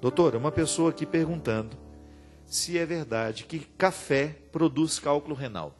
Doutora, uma pessoa aqui perguntando se é verdade que café produz cálculo renal.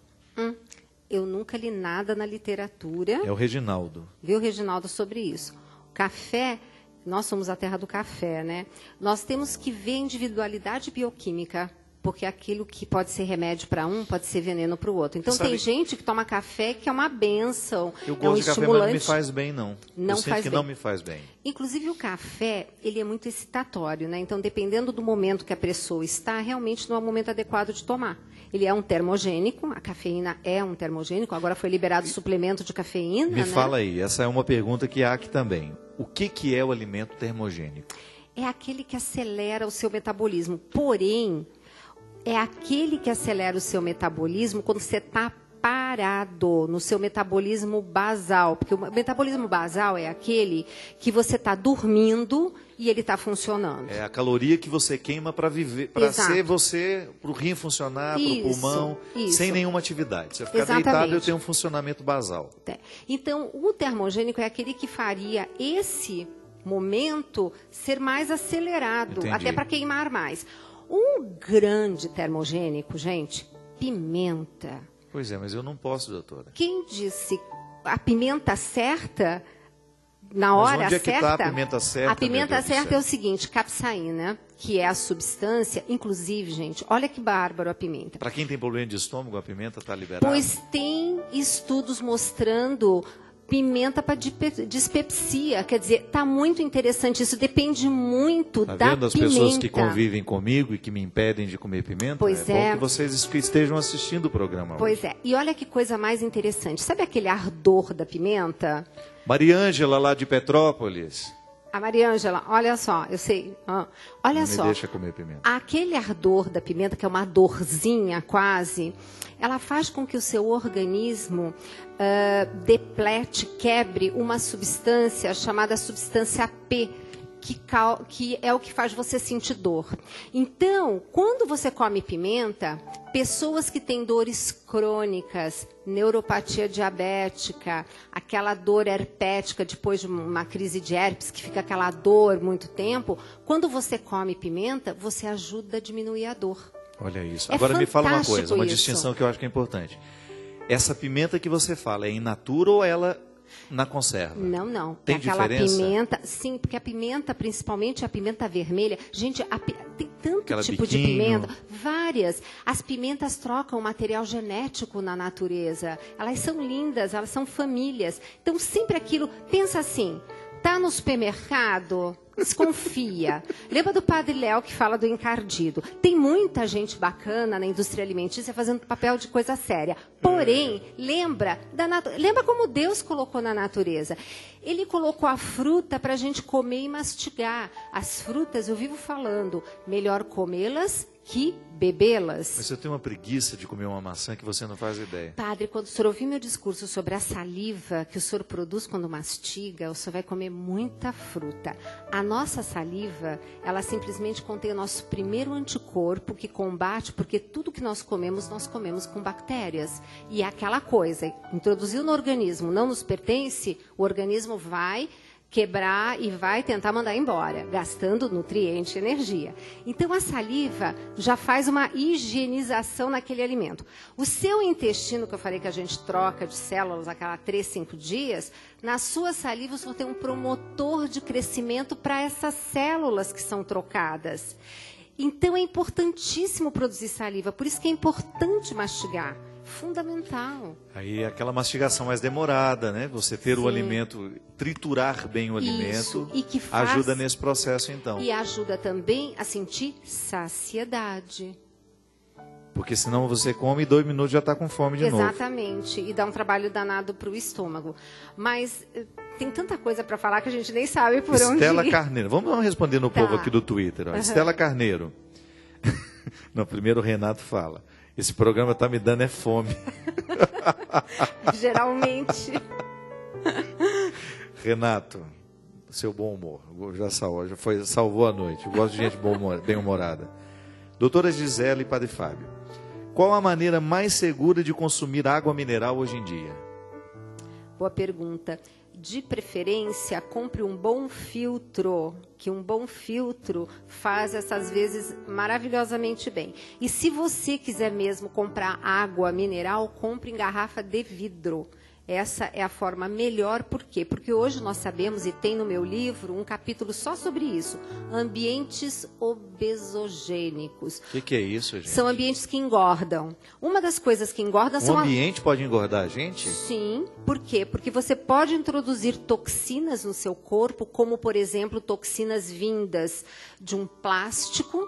Eu nunca li nada na literatura. É o Reginaldo. Viu, Reginaldo, sobre isso. O café, nós somos a terra do café, né? Nós temos que ver a individualidade bioquímica, porque aquilo que pode ser remédio para um, pode ser veneno para o outro. Então, tem gente que toma café que é uma bênção, eu é um gosto de café, estimulante. mas não me faz bem, não. Não eu sinto faz que bem. não me faz bem. Inclusive, o café, ele é muito excitatório, né? Então, dependendo do momento que a pessoa está, realmente não é o momento adequado de tomar. Ele é um termogênico, a cafeína é um termogênico, agora foi liberado o suplemento de cafeína, Me né? fala aí, essa é uma pergunta que há aqui também. O que é o alimento termogênico? É aquele que acelera o seu metabolismo. Porém, é aquele que acelera o seu metabolismo quando você está parado no seu metabolismo basal. Porque o metabolismo basal é aquele que você está dormindo e ele está funcionando. É a caloria que você queima para viver, para ser você, para o rim funcionar, para o pulmão, sem nenhuma atividade. Você ficar deitado, eu tenho um funcionamento basal. Então, o termogênico é aquele que faria esse momento ser mais acelerado, até para queimar mais. Um grande termogênico, gente, pimenta. Pois é, mas eu não posso, doutora. Quem disse a pimenta certa, na hora mas onde é que certa... está a pimenta certa? A pimenta certa é o seguinte, capsaína, que é a substância, inclusive, gente, olha que bárbaro a pimenta. Para quem tem problema de estômago, a pimenta está liberada? Pois tem estudos mostrando pimenta para dispepsia, quer dizer, está muito interessante, isso depende muito da vendo as pimenta. Pessoas que convivem comigo e que me impedem de comer pimenta? Pois é bom que vocês estejam assistindo o programa Pois hoje. é, e olha que coisa mais interessante, sabe aquele ardor da pimenta? Mariângela, lá de Petrópolis. A Mariângela, olha só, eu sei, olha Não só. me deixa comer pimenta. Aquele ardor da pimenta, que é uma dorzinha quase, ela faz com que o seu organismo deplete, quebre uma substância chamada substância P, que é o que faz você sentir dor. Então, quando você come pimenta, pessoas que têm dores crônicas, neuropatia diabética, aquela dor herpética depois de uma crise de herpes, que fica aquela dor muito tempo, quando você come pimenta, você ajuda a diminuir a dor. Olha isso. Agora me fala uma coisa, uma distinção que eu acho que é importante. Essa pimenta que você fala é in natura ou ela na conserva? Não, não. Tem aquela diferença? Pimenta, sim, porque a pimenta, principalmente a pimenta vermelha, gente, tem tanto aquela tipo biquinho. de pimenta, várias. As pimentas trocam material genético na natureza. Elas são lindas, elas são famílias. Então, sempre aquilo, pensa assim, tá no supermercado, desconfia. Lembra do Padre Léo que fala do encardido? Tem muita gente bacana na indústria alimentícia fazendo papel de coisa séria. Porém, lembra como Deus colocou na natureza. Ele colocou a fruta para a gente comer e mastigar. As frutas, eu vivo falando, melhor comê-las que bebê-las. Mas eu tenho uma preguiça de comer uma maçã que você não faz ideia. Padre, quando o senhor ouvir meu discurso sobre a saliva que o senhor produz quando mastiga, o senhor vai comer muita fruta. A nossa saliva, ela simplesmente contém o nosso primeiro anticorpo que combate, porque tudo que nós comemos com bactérias. E é aquela coisa, introduziu no organismo, não nos pertence, o organismo vai quebrar e vai tentar mandar embora, gastando nutriente e energia. Então, a saliva já faz uma higienização naquele alimento. O seu intestino, que eu falei que a gente troca de células a cada 3, 5 dias, na sua saliva você tem um promotor de crescimento para essas células que são trocadas. Então, é importantíssimo produzir saliva, por isso que é importante mastigar. Fundamental. Aí aquela mastigação mais demorada, né? Você ter o alimento, triturar bem o alimento, e que ajuda nesse processo então. E ajuda também a sentir saciedade. Porque senão você come e 2 minutos já está com fome de novo. Exatamente. E dá um trabalho danado para o estômago. Mas tem tanta coisa para falar que a gente nem sabe por onde ir. Estela Carneiro. Vamos responder no povo aqui do Twitter. Ó. Estela Carneiro. Não, primeiro o Renato fala. Esse programa está me dando fome. Geralmente. Renato, seu bom humor. Já salvou a noite. Eu gosto de gente bem-humorada. Doutora Gisele e Padre Fábio, qual a maneira mais segura de consumir água mineral hoje em dia? Boa pergunta. de preferência, compre um bom filtro, que um bom filtro faz essas vezes maravilhosamente bem. E se você quiser mesmo comprar água mineral, compre em garrafa de vidro. Essa é a forma melhor, por quê? Porque hoje nós sabemos, e tem no meu livro um capítulo só sobre isso, ambientes obesogênicos. O que é isso, gente? São ambientes que engordam. Uma das coisas que engordam são... Um ambiente pode engordar a gente? Sim, por quê? Porque você pode introduzir toxinas no seu corpo, como, por exemplo, toxinas vindas de um plástico.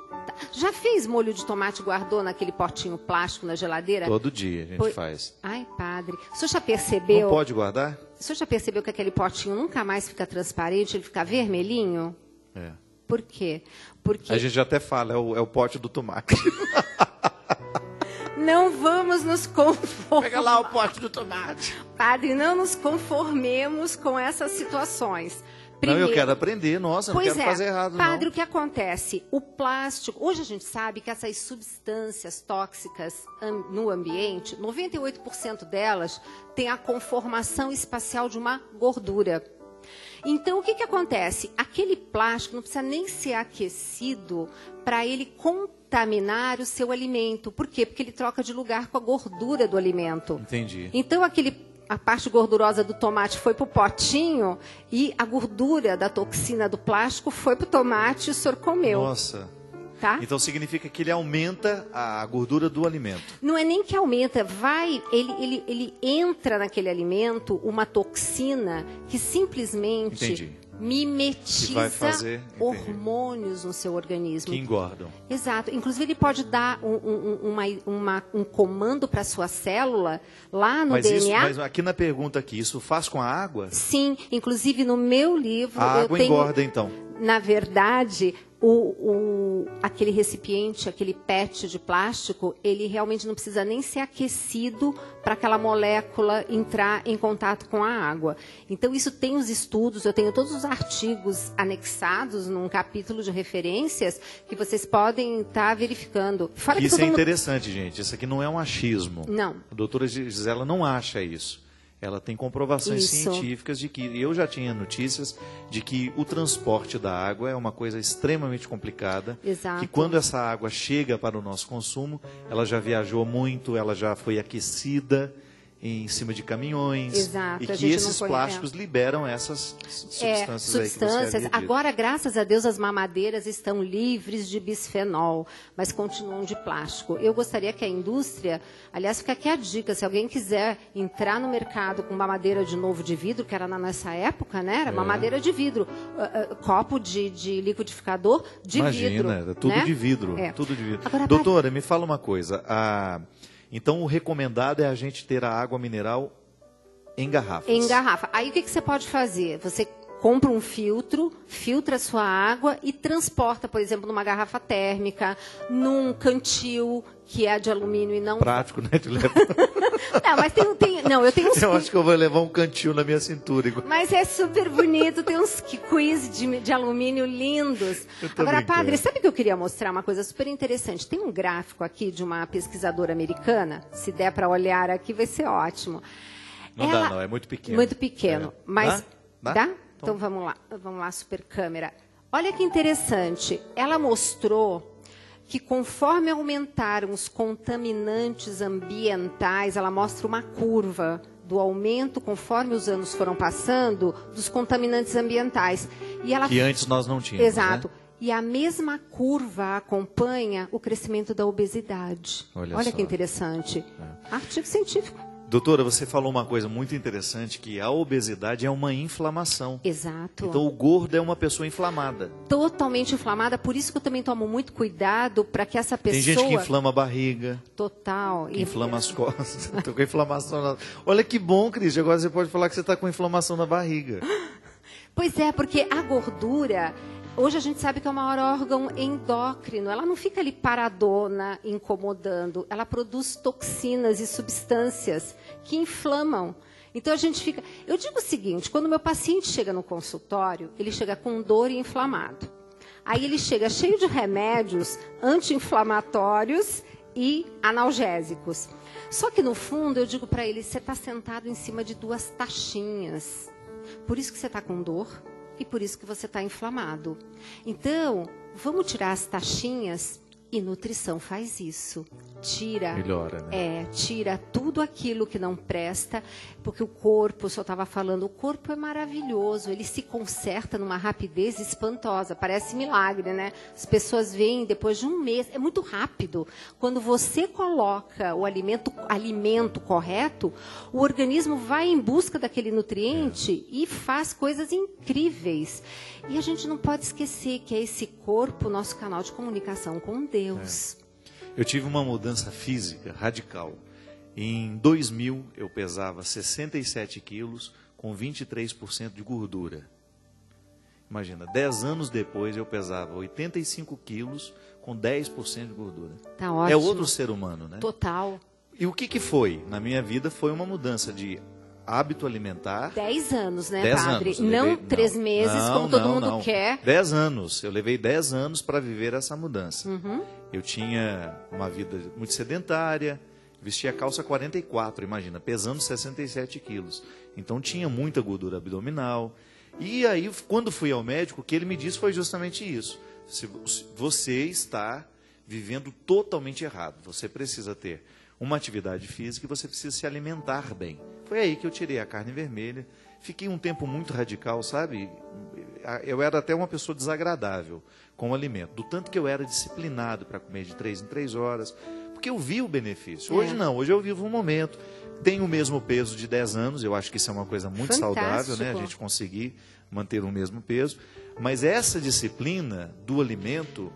Já fez molho de tomate e guardou naquele potinho plástico na geladeira? Todo dia a gente faz. Ai, padre, o senhor já percebeu... Não pode guardar? O senhor já percebeu que aquele potinho nunca mais fica transparente, ele fica vermelhinho? É. Por quê? Porque A gente até fala, é o pote do tomate. não vamos nos conformar. Pega lá o pote do tomate. Padre, não nos conformemos com essas situações. Não, eu quero aprender, nossa, não quero fazer errado, Padre, não. o que acontece? O plástico, hoje a gente sabe que essas substâncias tóxicas no ambiente, 98% delas têm a conformação espacial de uma gordura. Então, o que acontece? Aquele plástico não precisa nem ser aquecido para ele contaminar o seu alimento. Por quê? Porque ele troca de lugar com a gordura do alimento. Entendi. Então, a parte gordurosa do tomate foi para o potinho e a gordura da toxina do plástico foi para o tomate e o senhor comeu. Nossa. Tá? Então significa que ele aumenta a gordura do alimento. Não é nem que aumenta, ele entra naquele alimento uma toxina que simplesmente Entendi. mimetiza Que vai fazer, hormônios no seu organismo. Que engordam. Exato. Inclusive, ele pode dar um comando para a sua célula lá no DNA. Mas aqui na pergunta aqui, isso faz com a água? Sim. Inclusive, no meu livro... A água engorda, então. Na verdade, aquele recipiente, aquele PET de plástico, ele realmente não precisa nem ser aquecido para aquela molécula entrar em contato com a água. Então, isso tem os estudos, eu tenho todos os artigos anexados num capítulo de referências que vocês podem estar verificando. Fora Isso é interessante, gente. Isso aqui não é um achismo. Não. A doutora Gisela não acha isso. Ela tem comprovações científicas de que, eu já tinha notícias de que o transporte da água é uma coisa extremamente complicada. Exato. Que quando essa água chega para o nosso consumo, ela já viajou muito, ela já foi aquecida em cima de caminhões. Exato. E que esses plásticos liberam essas substâncias aí que você havia dito. Agora, graças a Deus, as mamadeiras estão livres de bisfenol, mas continuam de plástico. Eu gostaria que a indústria, aliás, fica aqui a dica, se alguém quiser entrar no mercado com mamadeira de novo de vidro, que era nessa época, né? Era mamadeira de vidro, copo de liquidificador de vidro. Imagina, era tudo, né? de vidro, tudo de vidro. Agora, doutora, me fala uma coisa, então, o recomendado é a gente ter a água mineral em garrafas. Em garrafa. Aí, o que você pode fazer? Você compra um filtro, filtra a sua água e transporta, por exemplo, numa garrafa térmica, num cantil que é de alumínio e não... Prático, né, de levar. Não, mas eu tenho uns... Eu acho que eu vou levar um cantil na minha cintura. Mas é super bonito, tem uns quiz de alumínio lindos. Agora, padre, sabe que eu queria mostrar uma coisa super interessante? Tem um gráfico aqui de uma pesquisadora americana, se der para olhar aqui vai ser ótimo. Não dá não, é muito pequeno. Muito pequeno, mas... Dá? Então vamos lá, super câmera. Olha que interessante, ela mostrou que conforme aumentaram os contaminantes ambientais, ela mostra uma curva do aumento, conforme os anos foram passando, dos contaminantes ambientais. Que antes nós não tínhamos. Exato. Né? E a mesma curva acompanha o crescimento da obesidade. Olha que interessante. Artigo científico. Doutora, você falou uma coisa muito interessante, que a obesidade é uma inflamação. Exato. Então, o gordo é uma pessoa inflamada. Totalmente inflamada, por isso que eu também tomo muito cuidado para que essa pessoa... Tem gente que inflama a barriga. Total. Que inflama as costas. Estou com inflamação. Olha que bom, Cris, agora você pode falar que você está com inflamação na barriga. Pois é, porque a gordura... Hoje a gente sabe que é o maior órgão endócrino. Ela não fica ali paradona, incomodando. Ela produz toxinas e substâncias que inflamam. Então a gente fica... Eu digo o seguinte, quando o meu paciente chega no consultório, ele chega com dor e inflamado. Aí ele chega cheio de remédios anti-inflamatórios e analgésicos. Só que no fundo eu digo para ele, você está sentado em cima de duas taxinhas. Por isso que você está com dor e por isso que você está inflamado. Então, vamos tirar as taxinhas e nutrição faz isso. Melhora, né? Tira tudo aquilo que não presta, porque o corpo, o senhor estava falando, o corpo é maravilhoso, ele se conserta numa rapidez espantosa, parece milagre, né? As pessoas veem depois de um mês, é muito rápido. Quando você coloca o alimento correto, o organismo vai em busca daquele nutriente e faz coisas incríveis. E a gente não pode esquecer que é esse corpo, nosso canal de comunicação com Deus. Eu tive uma mudança física radical. Em 2000, eu pesava 67 quilos com 23% de gordura. Imagina, 10 anos depois eu pesava 85 quilos com 10% de gordura. Tá ótimo. É outro ser humano, né? Total. E o que foi? Na minha vida foi uma mudança de hábito alimentar. 10 anos, né, 10 padre? anos. Não 3 meses, como todo mundo quer. 10 anos. Eu levei 10 anos para viver essa mudança. Eu tinha uma vida muito sedentária, vestia calça 44, imagina, pesando 67 quilos. Então tinha muita gordura abdominal. E aí, quando fui ao médico, o que ele me disse foi justamente isso. Você está vivendo totalmente errado. Você precisa ter uma atividade física e você precisa se alimentar bem. Foi aí que eu tirei a carne vermelha. Fiquei um tempo muito radical, sabe? Eu era até uma pessoa desagradável com o alimento. Do tanto que eu era disciplinado para comer de 3 em 3 horas. Porque eu vi o benefício. Hoje não, hoje eu vivo um momento. Tenho o mesmo peso de 10 anos. Eu acho que isso é uma coisa muito saudável, né? A gente conseguir manter o mesmo peso. Mas essa disciplina do alimento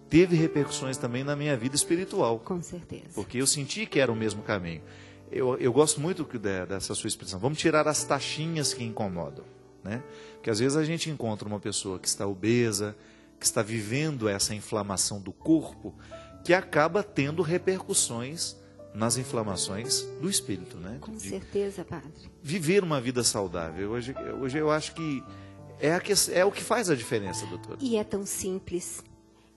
teve repercussões também na minha vida espiritual. Com certeza. Porque eu senti que era o mesmo caminho. Eu gosto muito dessa sua expressão. Vamos tirar as taxinhas que incomodam, né? Porque às vezes a gente encontra uma pessoa que está obesa, que está vivendo essa inflamação do corpo, que acaba tendo repercussões nas inflamações do espírito, né? Com certeza, padre. Viver uma vida saudável. Hoje eu acho que é o que faz a diferença, doutora. E é tão simples.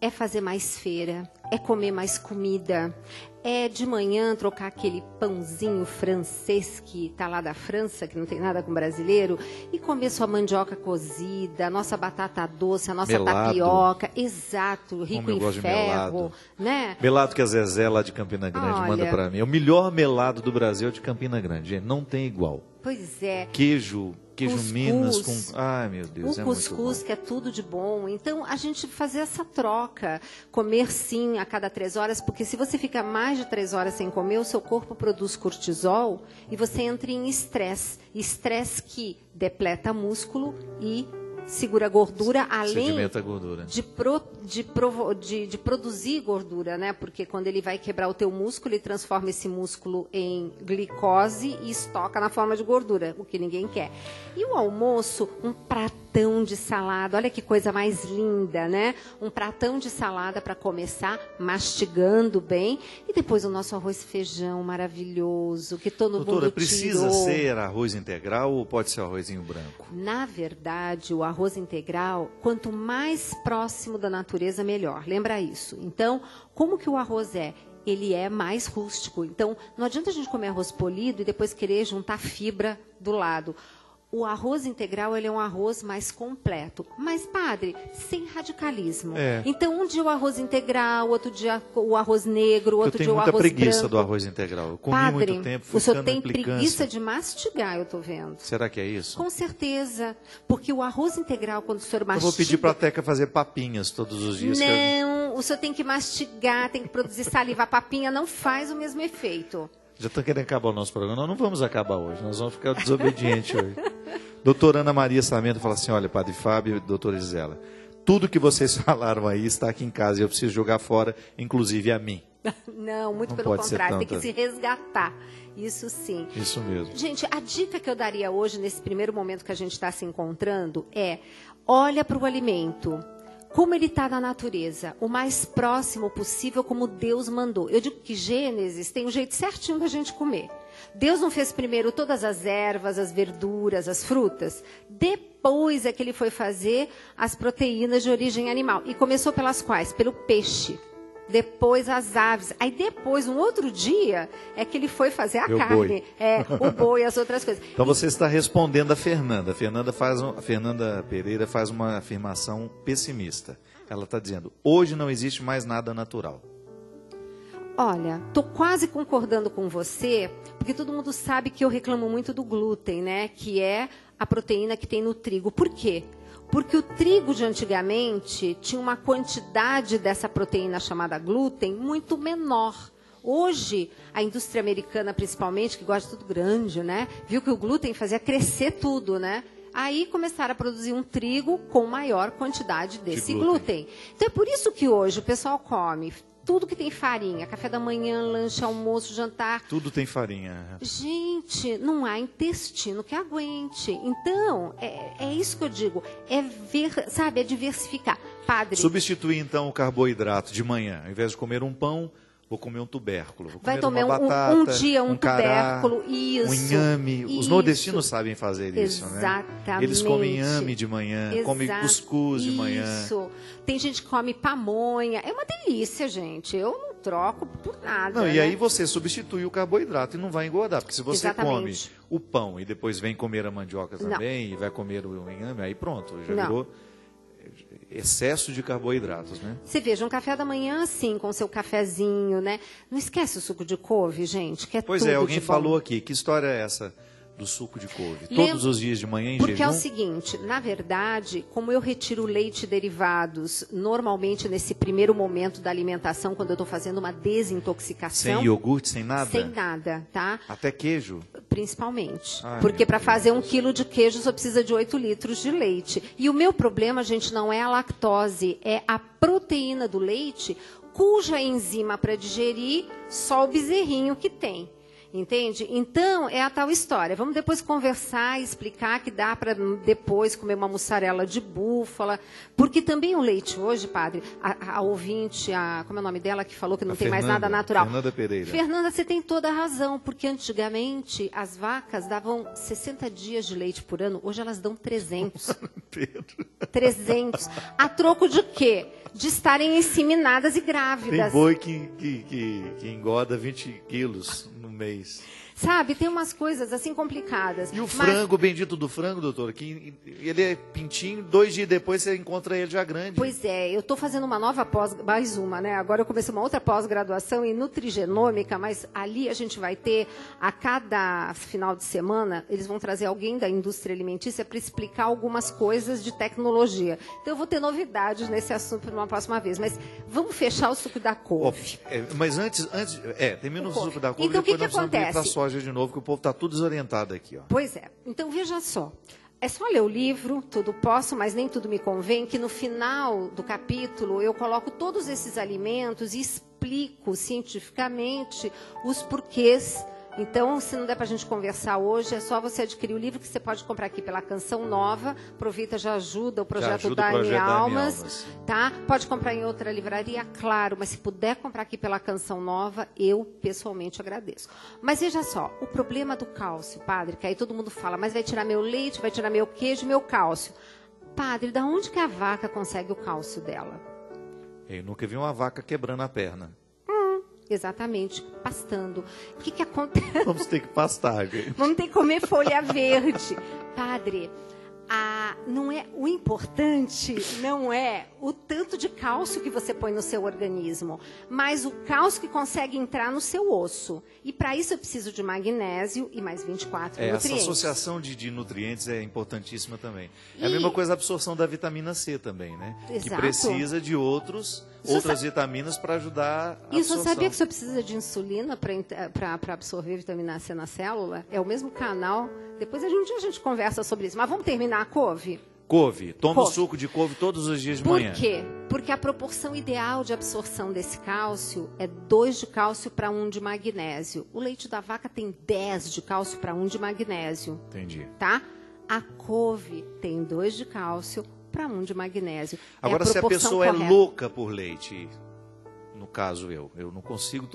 É fazer mais feira, é comer mais comida, é de manhã trocar aquele pãozinho francês que está lá da França, que não tem nada com brasileiro, e comer sua mandioca cozida, a nossa batata doce, a nossa melado. Tapioca, exato, rico em ferro, né? Melado que a Zezé lá de Campina Grande manda para mim. É o melhor melado do Brasil de Campina Grande, gente, não tem igual. Pois é. Queijo cuscuz, Minas com... Ai, meu Deus, o cuscuz, que é tudo de bom. Então, a gente fazer essa troca. Comer, sim, a cada 3 horas, porque se você fica mais de 3 horas sem comer, o seu corpo produz cortisol e você entra em estresse. Estresse que depleta músculo e segura gordura, além gordura. De produzir gordura, né? Porque quando ele vai quebrar o teu músculo, ele transforma esse músculo em glicose e estoca na forma de gordura, o que ninguém quer. E o almoço, um pratão de salada, olha que coisa mais linda, né? Um pratão de salada para começar, mastigando bem, e depois o nosso arroz e feijão maravilhoso, que todo mundo tirou. Doutora, precisa ser arroz integral ou pode ser arrozinho branco? Na verdade, o arroz integral, quanto mais próximo da natureza, melhor. Lembra isso. Então, como que o arroz é? Ele é mais rústico. Então, não adianta a gente comer arroz polido e depois querer juntar fibra do lado. O arroz integral, ele é um arroz mais completo. Mas, padre, sem radicalismo. Então, um dia o arroz integral, outro dia o arroz negro, outro dia o arroz branco. Eu tenho muita preguiça do arroz integral. Eu comi padre, muito tempo, fui o senhor ficando tem implicância. Preguiça de mastigar, eu estou vendo. Será que é isso? Com certeza. Porque o arroz integral, quando o senhor mastiga... Eu vou pedir para a Teca fazer papinhas todos os dias. Não, o senhor tem que mastigar, tem que produzir saliva. A papinha não faz o mesmo efeito. Já estão querendo acabar o nosso programa. Nós não vamos acabar hoje, nós vamos ficar desobedientes hoje. Doutora Ana Maria Sarmento fala assim, olha, Padre Fábio e doutora Gisela, tudo que vocês falaram aí está aqui em casa e eu preciso jogar fora, inclusive a mim. Não, muito pelo contrário, tem que se resgatar. Isso sim. Isso mesmo. Gente, a dica que eu daria hoje, nesse primeiro momento que a gente está se encontrando, é, olha para o alimento. Como ele está na natureza, o mais próximo possível, como Deus mandou. Eu digo que Gênesis tem um jeito certinho da gente comer. Deus não fez primeiro todas as ervas, as verduras, as frutas. Depois é que ele foi fazer as proteínas de origem animal. E começou pelas quais? Pelo peixe. depois as aves. Aí depois, um outro dia, é que ele foi fazer a carne. Boi. O boi e as outras coisas. Então você está respondendo a Fernanda. A Fernanda Pereira faz uma afirmação pessimista. Ela está dizendo, hoje não existe mais nada natural. Olha, estou quase concordando com você, porque todo mundo sabe que eu reclamo muito do glúten, né? Que é a proteína que tem no trigo. Por quê? Porque o trigo de antigamente tinha uma quantidade dessa proteína chamada glúten muito menor. Hoje, a indústria americana, principalmente, que gosta de tudo grande, né? Viu que o glúten fazia crescer tudo, né? Aí começaram a produzir um trigo com maior quantidade desse glúten. Então é por isso que hoje o pessoal come tudo que tem farinha, café da manhã, lanche, almoço, jantar. Tudo tem farinha. Gente, não há intestino que aguente. Então, é isso que eu digo. É diversificar. Padre. Substituir, então, o carboidrato de manhã. Ao invés de comer um pão, vou comer um tubérculo. Vou Vai comer tomar uma batata, um dia um cará, tubérculo. Isso. Um inhame. Os isso. nordestinos sabem fazer isso, Exatamente. né? Eles comem inhame de manhã, comem cuscuz de manhã. Isso. Tem gente que come pamonha. É uma delícia, gente. Eu não troco por nada. Não, né? e aí você substitui o carboidrato e não vai engordar. Porque se você Exatamente. come o pão e depois vem comer a mandioca também, e vai comer o inhame, aí pronto, já virou excesso de carboidratos, né? Você veja, um café da manhã, assim, com seu cafezinho, né? Não esquece o suco de couve, gente, que é Pois tudo é, alguém de bom. falou aqui. Que história é essa do suco de couve? Todos os dias de manhã em Porque jejum? é o seguinte, na verdade, como eu retiro leite e derivados, normalmente nesse primeiro momento da alimentação, quando eu estou fazendo uma desintoxicação... Sem iogurte, sem nada? Sem nada, tá? Até queijo? Principalmente. Ai, porque para fazer 1 quilo de queijo só precisa de 8 litros de leite. E o meu problema, gente, não é a lactose, é a proteína do leite, cuja enzima para digerir só o bezerrinho que tem. Entende? Então, é a tal história. Vamos depois conversar e explicar que dá para depois comer uma mussarela de búfala. Porque também o leite hoje, padre, a ouvinte, como é o nome dela, que falou que não tem mais nada natural. Fernanda Pereira. Fernanda, você tem toda a razão, porque antigamente as vacas davam 60 dias de leite por ano, hoje elas dão 300. Pedro. 300. A troco de quê? De estarem inseminadas e grávidas. Tem boi que engorda 20 quilos no mês. Sabe, tem umas coisas assim complicadas. E o frango, bendito do frango, doutor, que ele é pintinho, 2 dias depois você encontra ele já grande. Pois é, eu estou fazendo uma nova mais uma, né? Agora eu comecei uma outra pós-graduação em nutrigenômica, mas ali a gente vai ter, a cada final de semana, eles vão trazer alguém da indústria alimentícia para explicar algumas coisas de tecnologia. Então eu vou ter novidades nesse assunto numa próxima vez, mas vamos fechar o suco da couve. Mas antes termina o suco da couve, então, depois o que nós vamos ir para a soja de novo, que o povo está tudo desorientado aqui. Ó. Pois é. Então, veja só. É só ler o livro, tudo posso, mas nem tudo me convém, que no final do capítulo eu coloco todos esses alimentos e explico cientificamente os porquês. Então, se não der para a gente conversar hoje, é só você adquirir o livro que você pode comprar aqui pela Canção Nova. Aproveita, já ajuda o projeto Dani Almas, tá? Pode comprar em outra livraria, claro, mas se puder comprar aqui pela Canção Nova, eu pessoalmente agradeço. Mas veja só, o problema do cálcio, padre, que aí todo mundo fala, mas vai tirar meu leite, vai tirar meu queijo, meu cálcio. Padre, da onde que a vaca consegue o cálcio dela? Eu nunca vi uma vaca quebrando a perna. Exatamente, pastando. O que acontece? Vamos ter que pastar, gente. Vamos ter que comer folha verde. Padre, não é, o importante não é o tanto de cálcio que você põe no seu organismo, mas o cálcio que consegue entrar no seu osso. E para isso eu preciso de magnésio e mais 24 nutrientes. Essa associação de nutrientes é importantíssima também. É a mesma coisa a absorção da vitamina C também, né? Exato. Que precisa de outras vitaminas para ajudar a absorção. Isso, sabia que você precisa de insulina para absorver vitamina C na célula? É o mesmo canal. Depois um dia a gente conversa sobre isso. Mas vamos terminar a couve? Couve. Toma o suco de couve todos os dias de manhã. Por quê? Porque a proporção ideal de absorção desse cálcio é 2 de cálcio para 1 de magnésio. O leite da vaca tem 10 de cálcio para 1 de magnésio. Entendi. Tá? A couve tem 2 de cálcio para 1 de magnésio. Agora, se a pessoa correta. é louca por leite, no caso eu não consigo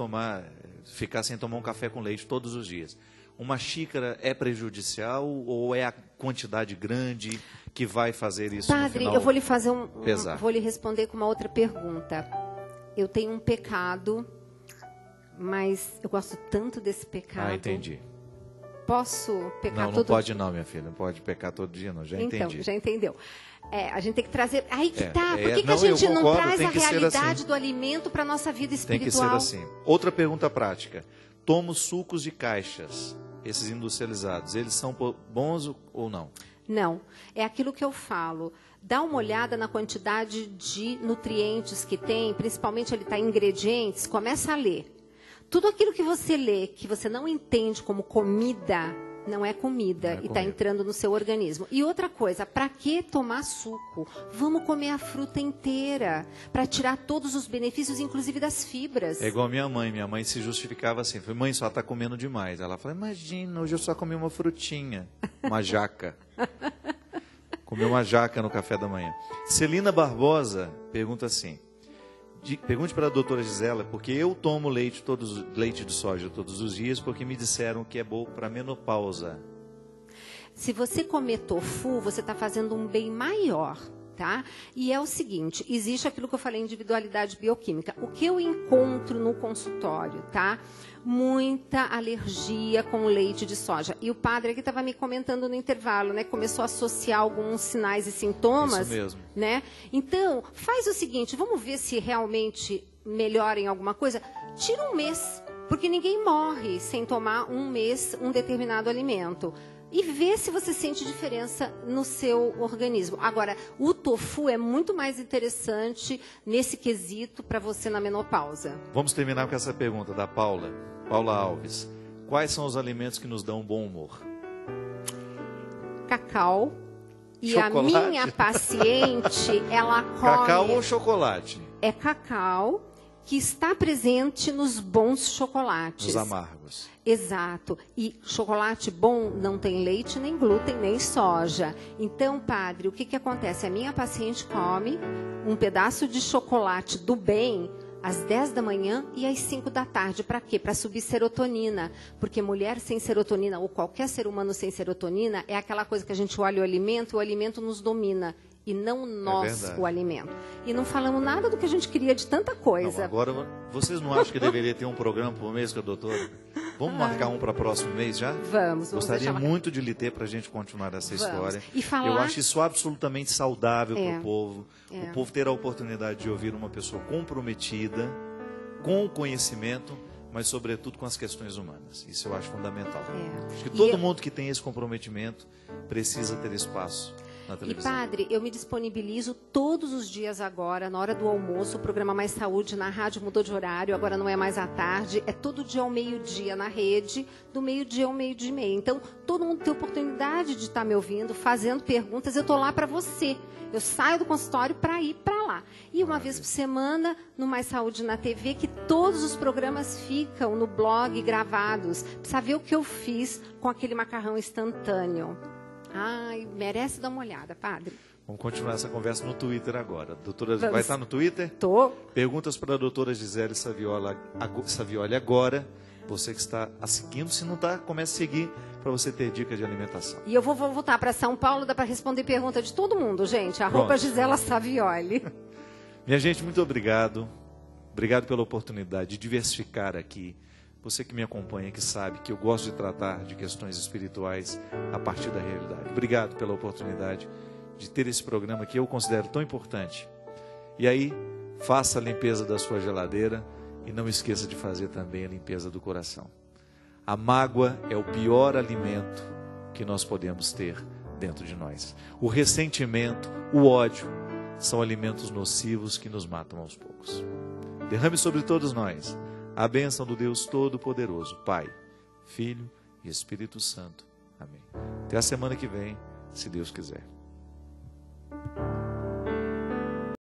ficar sem tomar um café com leite todos os dias. Uma xícara é prejudicial ou é a quantidade grande que vai fazer isso Padre, no final? eu vou lhe fazer pesar? Vou lhe responder com uma outra pergunta. eu tenho um pecado, mas eu gosto tanto desse pecado. Ah, entendi. Posso pecar não pode não, minha filha. Não pode pecar todo dia, não. Já entendi. Então, já entendeu. A gente tem que trazer... Aí que tá. Por que não, a gente não concordo, traz a realidade assim. do alimento para a nossa vida espiritual? Tem que ser assim. Outra pergunta prática. Tomo sucos de caixas, esses industrializados, eles são bons ou não? Não. É aquilo que eu falo. Dá uma olhada na quantidade de nutrientes que tem, principalmente ele está em ingredientes, começa a ler. Tudo aquilo que você lê, que você não entende como comida, não é comida e está entrando no seu organismo. E outra coisa, para que tomar suco? Vamos comer a fruta inteira, para tirar todos os benefícios, inclusive das fibras. É igual minha mãe se justificava assim, falei, mãe, só está comendo demais. Ela falou, imagina, hoje eu só comi uma frutinha, uma jaca. Comi uma jaca no café da manhã. Celina Barbosa pergunta assim, pergunte para a doutora Gisela, porque eu tomo leite de soja todos os dias, porque me disseram que é bom para menopausa. Se você comer tofu, você está fazendo um bem maior, tá? E é o seguinte, existe aquilo que eu falei, individualidade bioquímica. O que eu encontro no consultório, tá? Muita alergia com leite de soja. E o padre aqui estava me comentando no intervalo, né? Começou a associar alguns sinais e sintomas. Isso mesmo. Né? Então, faz o seguinte, vamos ver se realmente melhora em alguma coisa. Tira um mês, porque ninguém morre sem tomar um mês um determinado alimento. E vê se você sente diferença no seu organismo. Agora, o tofu é muito mais interessante nesse quesito para você na menopausa. Vamos terminar com essa pergunta da Paula Alves. Quais são os alimentos que nos dão bom humor? Cacau. E chocolate? A minha paciente, ela come... Cacau ou chocolate? É cacau que está presente nos bons chocolates. Os amargos. Exato. E chocolate bom não tem leite, nem glúten, nem soja. Então, padre, o que acontece? A minha paciente come um pedaço de chocolate do bem às 10 da manhã e às 5 da tarde. Para quê? Para subir serotonina. Porque mulher sem serotonina, ou qualquer ser humano sem serotonina, é aquela coisa que a gente olha o alimento nos domina. E não nós o alimento. E não falamos nada do que a gente queria de tanta coisa. Não, agora, vocês não acham que deveria ter um programa por mês com a doutora? Vamos marcar um para o próximo mês já? Vamos. Gostaria muito de lhe ter para a gente continuar essa história. E falar... Eu acho isso absolutamente saudável para o povo. O povo ter a oportunidade de ouvir uma pessoa comprometida, com o conhecimento, mas sobretudo com as questões humanas. Isso eu acho fundamental. Acho que todo mundo que tem esse comprometimento precisa ter espaço. E, padre, eu me disponibilizo todos os dias agora, na hora do almoço, o programa Mais Saúde na rádio mudou de horário, agora não é mais à tarde, é todo dia ao meio-dia na rede, do meio-dia ao meio-dia e meia. Então, todo mundo tem oportunidade de estar me ouvindo, fazendo perguntas, eu estou lá para você. Eu saio do consultório para ir para lá. E uma vez por semana, no Mais Saúde na TV, que todos os programas ficam no blog gravados. Precisa ver o que eu fiz com aquele macarrão instantâneo. Ai, merece dar uma olhada, padre. Vamos continuar essa conversa no Twitter agora. Doutora, vai estar no Twitter? Tô. Perguntas para a doutora Gisele Savioli agora. Você que está a seguindo, se não está, comece a seguir para você ter dicas de alimentação. E eu vou voltar para São Paulo, dá para responder pergunta de todo mundo, gente. @ Gisela Savioli. Minha gente, muito obrigado. Obrigado pela oportunidade de diversificar aqui. Você que me acompanha, que sabe que eu gosto de tratar de questões espirituais a partir da realidade. Obrigado pela oportunidade de ter esse programa que eu considero tão importante. E aí, faça a limpeza da sua geladeira e não esqueça de fazer também a limpeza do coração. A mágoa é o pior alimento que nós podemos ter dentro de nós. O ressentimento, o ódio, são alimentos nocivos que nos matam aos poucos. Derrame sobre todos nós a bênção do Deus Todo-Poderoso, Pai, Filho e Espírito Santo. Amém. Até a semana que vem, se Deus quiser.